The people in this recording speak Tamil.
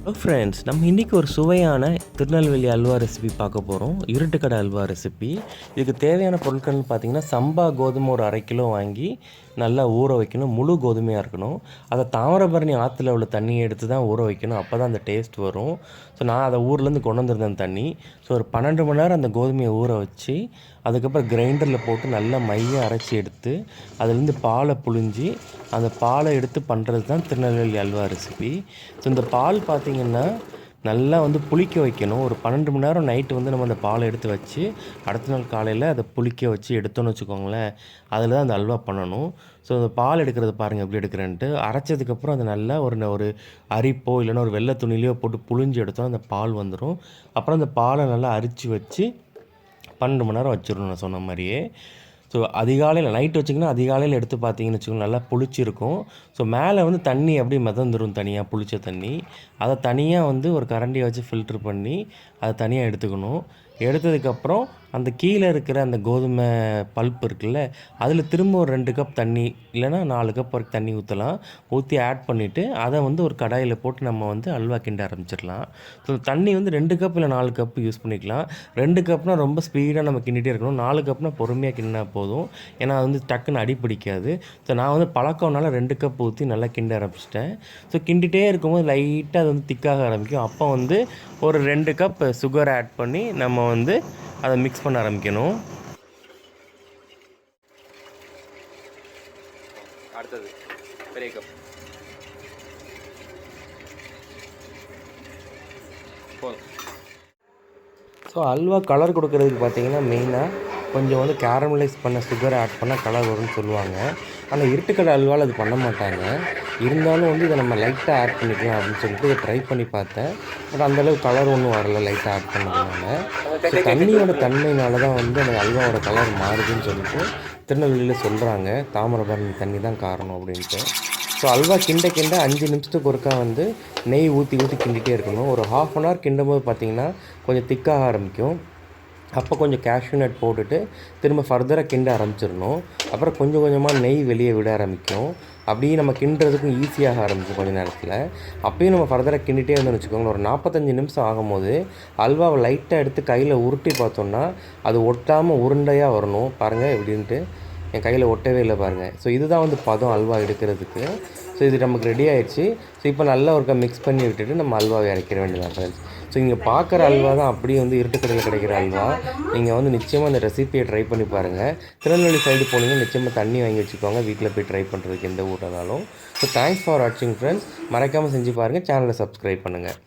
ஹலோ ஃப்ரெண்ட்ஸ், நம்ம இன்றைக்கி ஒரு சுவையான திருநெல்வேலி அல்வா ரெசிபி பார்க்க போகிறோம். இருட்டுக்கடை அல்வா ரெசிபி. இதுக்கு தேவையான பொருட்கள்னு பார்த்தீங்கன்னா, சம்பா கோதுமை ஒரு 1/2 கிலோ வாங்கி நல்லா ஊற வைக்கணும். முழு கோதுமையாக இருக்கணும். அதை தாமிரபரணி ஆற்றுல உள்ள தண்ணியை எடுத்து தான் ஊற வைக்கணும். அப்போ தான் அந்த டேஸ்ட் வரும். ஸோ நான் அதை ஊர்லேருந்து கொண்டு வந்திருந்தேன் தண்ணி. ஸோ ஒரு 12 மணி நேரம் அந்த கோதுமையை ஊற வச்சு அதுக்கப்புறம் கிரைண்டரில் போட்டு நல்லா மையாக அரைச்சி எடுத்து அதுலேருந்து பாலை புழிஞ்சி அந்த பாலை எடுத்து பண்ணுறது தான் திருநெல்வேலி அல்வா ரெசிபி. ஸோ இந்த பால் பார்த்திங்கன்னா நல்லா புளிக்க வைக்கணும். ஒரு 12 மணி நேரம் நைட்டு நம்ம அந்த பாலை எடுத்து வச்சு அடுத்த நாள் காலையில் அதை புளிக்க வச்சு எடுத்தோன்னு வச்சுக்கோங்களேன், அதில் தான் அந்த அல்வா பண்ணணும். ஸோ அந்த பால் எடுக்கிறது பாருங்கள் எப்படி எடுக்கிறேன்ட்டு. அரைச்சதுக்கப்புறம் அது நல்லா ஒரு அரிப்போ இல்லைன்னா ஒரு வெள்ளை துணிலையோ போட்டு புழிஞ்சு எடுத்தோம் அந்த பால் வந்துடும். அப்புறம் அந்த பாலை நல்லா அரித்து வச்சு 12 மணி நேரம் வச்சிடணும் நான் சொன்ன மாதிரியே. ஸோ அதிகாலையில் நைட்டு வச்சிங்கன்னா அதிகாலையில் எடுத்து பார்த்தீங்கன்னு வச்சுக்கோங்க நல்லா புளிச்சிருக்கும். ஸோ மேலே தண்ணி அப்படியே மிதந்துடும் தனியாக புளிச்ச தண்ணி. அதை தனியாக ஒரு கரண்டியை வச்சு ஃபில்ட்ரு பண்ணி அதை தனியாக எடுத்துக்கணும். எடுத்ததுக்கப்புறம் அந்த கீழே இருக்கிற அந்த கோதுமை பல்ப் இருக்குல்ல, அதில் திரும்ப ஒரு 2 கப் தண்ணி இல்லைனா 4 கப் வரைக்கும் தண்ணி ஊற்றலாம். ஊற்றி ஆட் பண்ணிவிட்டு அதை ஒரு கடாயில் போட்டு நம்ம அல்வா கிண்ட ஆரம்பிச்சிடலாம். ஸோ தண்ணி 2 கப் இல்லை 4 கப் யூஸ் பண்ணிக்கலாம். 2 கப்னால் ரொம்ப ஸ்பீடாக நம்ம கிண்டிகிட்டே இருக்கணும். 4 கப்னால் பொறுமையாக கிண்டினா போதும். ஏன்னா அது டக்குன்னு அடி பிடிக்காது. ஸோ நான் பழக்கம்னால 2 கப் ஊற்றி நல்லா கிண்ட ஆரம்பிச்சிட்டேன். ஸோ கிண்டிகிட்டே இருக்கும்போது லைட்டாக அது திக்காக ஆரம்பிக்கும். அப்போ ஒரு 2 கப் சுகர் ஆட் பண்ணி நம்ம அதை மிக்ஸ் பண்ண ஆரம்பிக்கணும். அடுத்தது பெரிய கப் போதும். ஸோ அல்வா கலர் கொடுக்கறதுக்கு பார்த்தீங்கன்னா மெயினாக கொஞ்சம் கேரமலைஸ் பண்ண சுகரை ஆட் பண்ணால் கலர் வரும்னு சொல்லுவாங்க. ஆனால் இருட்டுக்கடை அல்வாவில் அது பண்ண மாட்டாங்க. இருந்தாலும் இதை நம்ம லைட்டாக ஆட் பண்ணிக்கலாம் அப்படின்னு சொல்லிட்டு இதை ட்ரை பண்ணி பார்த்தேன். பட் அந்தளவுக்கு கலர் ஒன்றும் வரல லைட்டாக ஆட் பண்ணதுனால. ஸோ தண்ணியோட தன்மையினால தான் அந்த அல்வாவோட கலர் மாறுதுன்னு சொல்லிட்டு திருநெல்வேலியில் சொல்கிறாங்க. தாமிரபரணி தண்ணி தான் காரணம் அப்படின்ட்டு. ஸோ அல்வா கிண்ட 5 நிமிஷத்துக்கு ஒருக்கா நெய் ஊற்றி கிண்டிகிட்டே இருக்கணும். ஒரு 1/2 அன் ஹவர் கிண்டும் போது பார்த்திங்கன்னா கொஞ்சம் திக்காக ஆரம்பிக்கும். அப்போ கொஞ்சம் கேஷ்யூ நட் போட்டுட்டு திரும்ப ஃபர்தராக கிண்ட ஆரம்பிச்சிடணும். அப்புறம் கொஞ்சம் கொஞ்சமாக நெய் வெளியே விட ஆரம்பிக்கும். அப்படியே நம்ம கிண்டுறதுக்கும் ஈஸியாக ஆரம்பிக்கும் கொஞ்சம் நேரத்தில். அப்பயும் நம்ம ஃபர்தராக கிண்டிகிட்டே இருந்தோம்னு வச்சுக்கோங்களேன், ஒரு 45 நிமிஷம் ஆகும்போது அல்வாவை லைட்டாக எடுத்து கையில் உருட்டி பார்த்தோன்னா அது ஒட்டாமல் உருண்டையாக வரணும். பாருங்கள் எப்படின்ட்டு என் கையில் ஒட்டவே இல்லை பாருங்கள். ஸோ இதுதான் பதம் அல்வா எடுக்கிறதுக்கு. ஸோ இது நமக்கு ரெடி ஆகிடுச்சு. ஸோ இப்போ நல்லா ஒருக்கா மிக்ஸ் பண்ணி விட்டுட்டு நம்ம அல்வாவை இறக்கிற வேண்டியதான் ஃப்ரெண்ட்ஸ். ஸோ இங்கே பார்க்குற அல்வா தான் அப்படியே இருட்டுக்கடையில் கிடைக்கிற அல்வா. நீங்கள் நிச்சயமாக அந்த ரெசிபியை ட்ரை பண்ணி பாருங்கள். திருநெல்வேலி சைடு போனீங்கன்னா நிச்சயமாக தண்ணி வாங்கி வச்சுக்கோங்க வீட்டில் போய் ட்ரை பண்ணுறதுக்கு எந்த ஊர்னாலும். ஸோ தேங்க்ஸ் ஃபார் வாட்சிங் ஃப்ரெண்ட்ஸ். மறக்காமல் செஞ்சு பாருங்கள். சேனலை சப்ஸ்கிரைப் பண்ணுங்கள்.